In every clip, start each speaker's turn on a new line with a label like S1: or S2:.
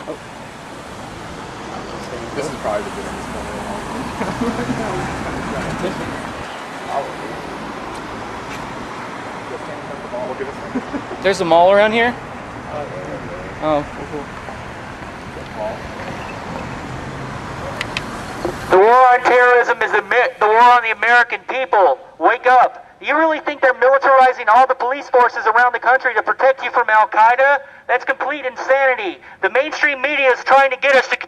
S1: Oh.
S2: This is probably the biggest one.
S1: There's a mall around here? Oh, cool.
S3: The war on terrorism is the war on the American people. Wake up. You really think they're militarizing all the police forces around the country to protect you from Al-Qaeda? That's complete insanity. The mainstream media is trying to get us to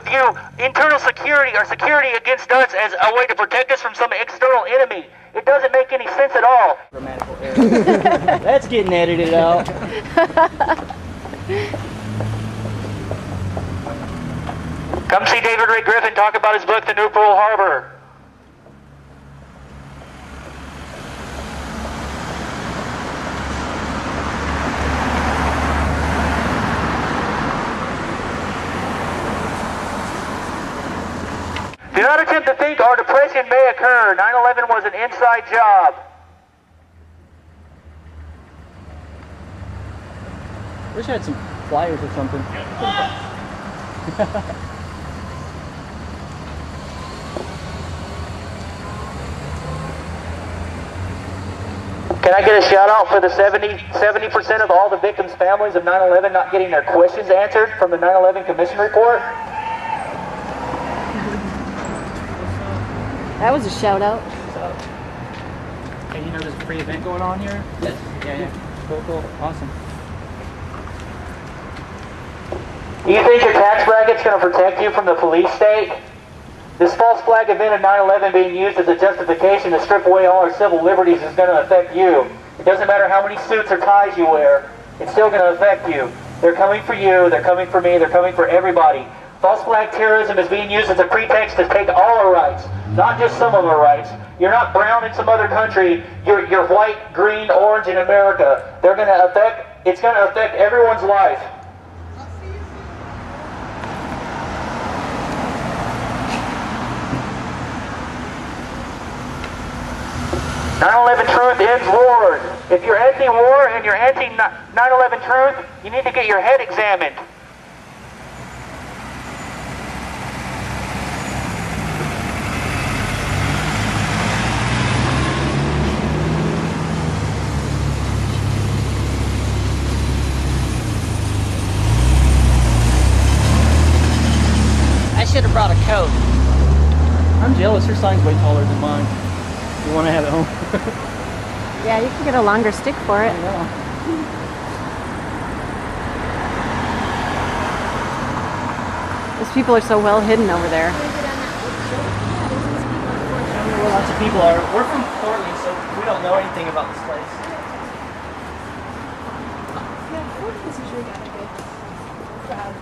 S3: view internal security or security against us as a way to protect us from some external enemy. It doesn't make any sense at all.
S1: Grammatical error. That's getting edited out.
S3: Come see David Ray Griffin talk about his book, The New Pearl Harbor. Do not attempt to think our depression may occur. 9/11 was an inside job.
S1: Wish I had some flyers or something.
S3: Can I get a shout out for the 70% of all the victims' families of 9/11 not getting their questions answered from the 9/11 Commission report?
S4: That was a shout out.
S1: Hey, you know there's a free event going on here? Yes. Yeah. Cool. Awesome.
S3: You think your tax bracket's going to protect you from the police state? This false flag event of 9/11 being used as a justification to strip away all our civil liberties is going to affect you. It doesn't matter how many suits or ties you wear, it's still going to affect you. They're coming for you, they're coming for me, they're coming for everybody. False flag terrorism is being used as a pretext to take all our rights, not just some of our rights. You're not brown in some other country, you're white, green, orange in America. It's going to affect everyone's life. 9/11 truth ends wars. If you're anti-war and you're anti-9/11 truth, you need to get your head examined.
S4: I should have brought a coat.
S1: I'm jealous. Your sign's way taller than mine. You want to have it home?
S4: Yeah, you can get a longer stick for it.
S1: I know.
S4: Those people are so well hidden over there.
S1: I don't know where lots of people are. We're from Portland, so we don't know anything about this place.
S5: Yeah, Portland's usually got a good crowd.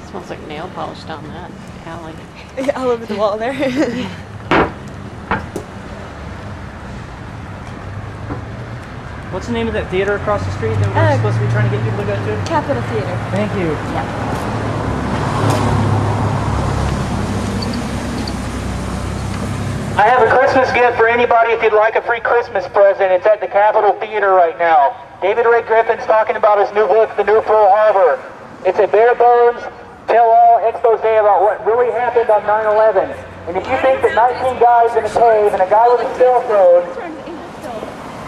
S4: Smells like nail polish down that alley.
S5: Yeah, all over the wall there.
S1: What's the name of that theater across the street that we're supposed to be trying to get people to go to?
S5: Capitol Theater.
S1: Thank you.
S5: Yeah.
S3: I have a Christmas gift for anybody if you'd like a free Christmas present. It's at the Capitol Theater right now. David Ray Griffin's talking about his new book, The New Pearl Harbor. It's a bare bones, tell-all expose about what really happened on 9/11. And if you think that 19 guys in a cave and a guy with a cell phone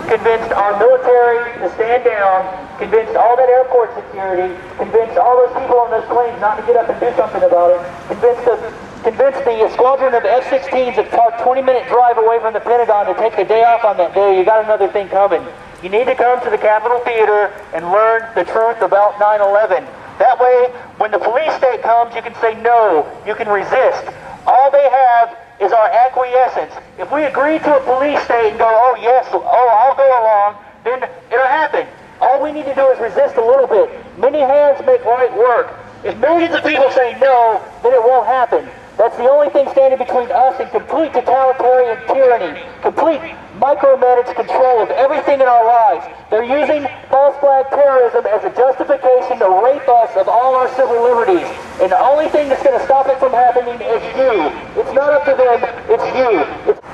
S3: convinced our military to stand down, convinced all that airport security, convinced all those people on those planes not to get up and do something about it, convinced the squadron of F-16s that parked 20-minute drive away from the Pentagon to take the day off on that day, you got another thing coming. You need to come to the Capitol Theater and learn the truth about 9/11. That way, when the police state comes, you can say no, you can resist. All they have is our acquiescence. If we agree to a police state and go, oh yes, oh I'll go along, then it'll happen. All we need to do is resist a little bit. Many hands make light work. If millions of people say no, then it won't happen. That's the only thing standing between us and complete totalitarian tyranny, complete micromanaged control of everything in our lives. They're using false flag terrorism as a justification to rape us of all our civil liberties. And the only thing that's going to stop it from happening is you. It's not up to them, it's you.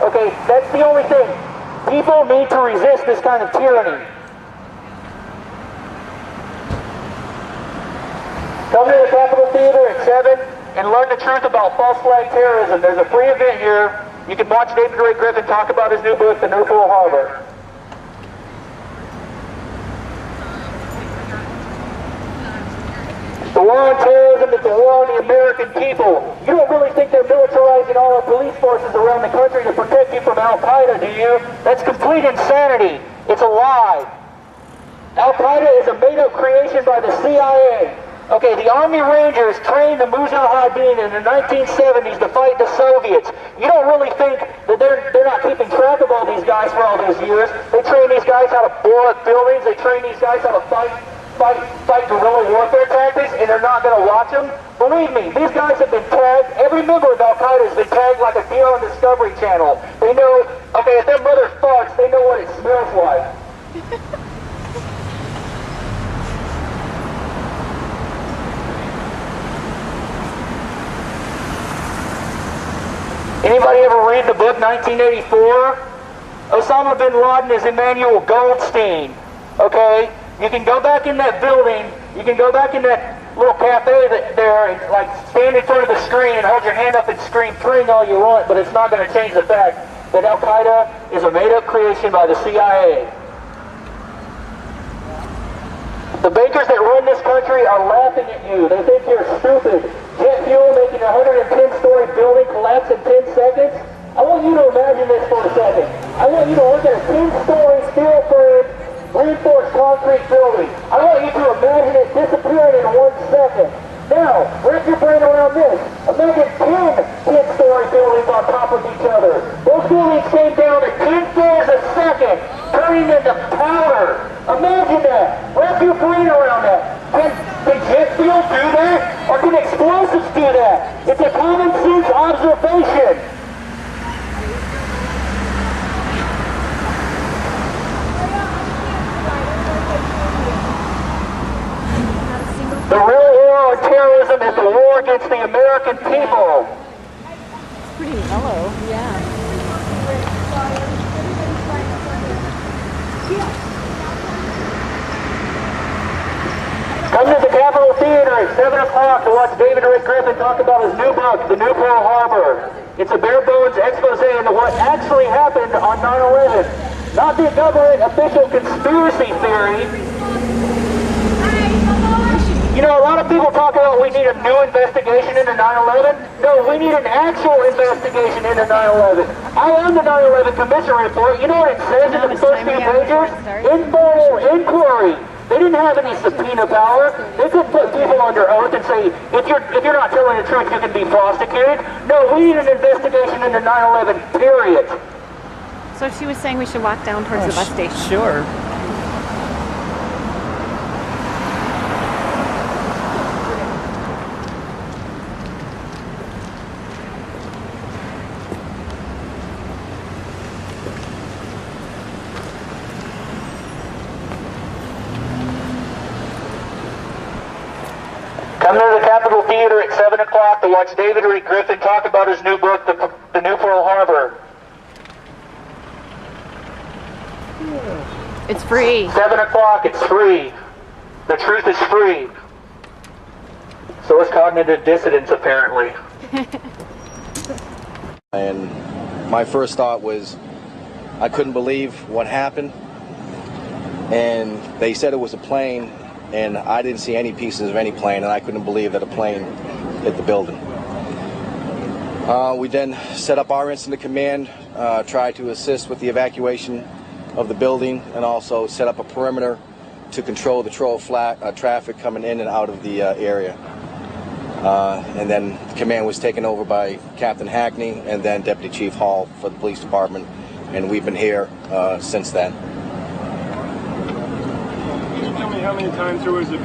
S3: Okay, that's the only thing. People need to resist this kind of tyranny. Come to the Capitol Theater at 7 and learn the truth about false flag terrorism. There's a free event here. You can watch David Ray Griffin talk about his new book, The New Pearl Harbor. The war on terrorism is the war on the American people. You don't really think they're militarizing all our police forces around the country to protect you from Al-Qaeda, do you? That's complete insanity. It's a lie. Al-Qaeda is a made-up creation by the CIA. Okay, the Army Rangers trained the Mujahideen in the 1970s to fight the Soviets. You don't really think that they're not keeping track of all these guys for all those years. They train these guys how to blow up buildings. They train these guys how to fight guerrilla warfare tactics, and they're not going to watch them. Believe me, these guys have been tagged. Every member of Al-Qaeda has been tagged like a deer on Discovery Channel. They know, okay, if their mother farts, they know what it smells like. Anybody ever read the book 1984? Osama bin Laden is Emmanuel Goldstein. Okay? You can go back in that building, you can go back in that little cafe there and like stand in front of the screen and hold your hand up and scream praying all you want, but it's not going to change the fact that Al-Qaeda is a made-up creation by the CIA. The bankers that run this country are laughing at you. They think you're stupid. Jet fuel making a 110-story building collapse in 10 seconds? I want you to imagine this for a second. I want you to look at a 10-story steel frame, reinforced concrete building. I want you to imagine it disappearing in 1 second. Now, wrap your brain around this. Imagine 10 10-story buildings on top of each other. Those buildings came down at 10 floors a second, turning into powder. Imagine that. Wrap your brain around that. Can jet fuel do that? Or can explosives do that? It's a common sense observation. The real war on terrorism is the war against the American people.
S4: It's pretty mellow, yeah.
S3: Come to the Capitol Theater at 7 o'clock to watch David Ray Griffin talk about his new book, The New Pearl Harbor. It's a bare-bones expose into what actually happened on 9/11. Not the government official conspiracy theory. You know, a lot of people talk about we need a new investigation into 9/11. No, we need an actual investigation into 9/11. I am the 9/11 Commission report. You know what it says in the first few pages? Informal inquiry. They didn't have any subpoena power. They could put people under oath and say, if you're not telling the truth, you can be prosecuted. No, we need an investigation into 9/11, period.
S4: So she was saying we should walk down towards the bus station.
S1: Sure.
S3: Come to the Capitol Theater at 7 o'clock to watch David Ray Griffin talk about his new book, The New Pearl Harbor.
S4: It's free.
S3: 7 o'clock, it's free. The truth is free. So is cognitive dissonance, apparently.
S6: And my first thought was, I couldn't believe what happened. And they said it was a plane, and I didn't see any pieces of any plane, and I couldn't believe that a plane hit the building. We then set up our incident command, tried to assist with the evacuation of the building, and also set up a perimeter to control the traffic coming in and out of the area. And then the command was taken over by Captain Hackney and then Deputy Chief Hall for the police department, and we've been here since then.
S2: Can you tell me how many times there was a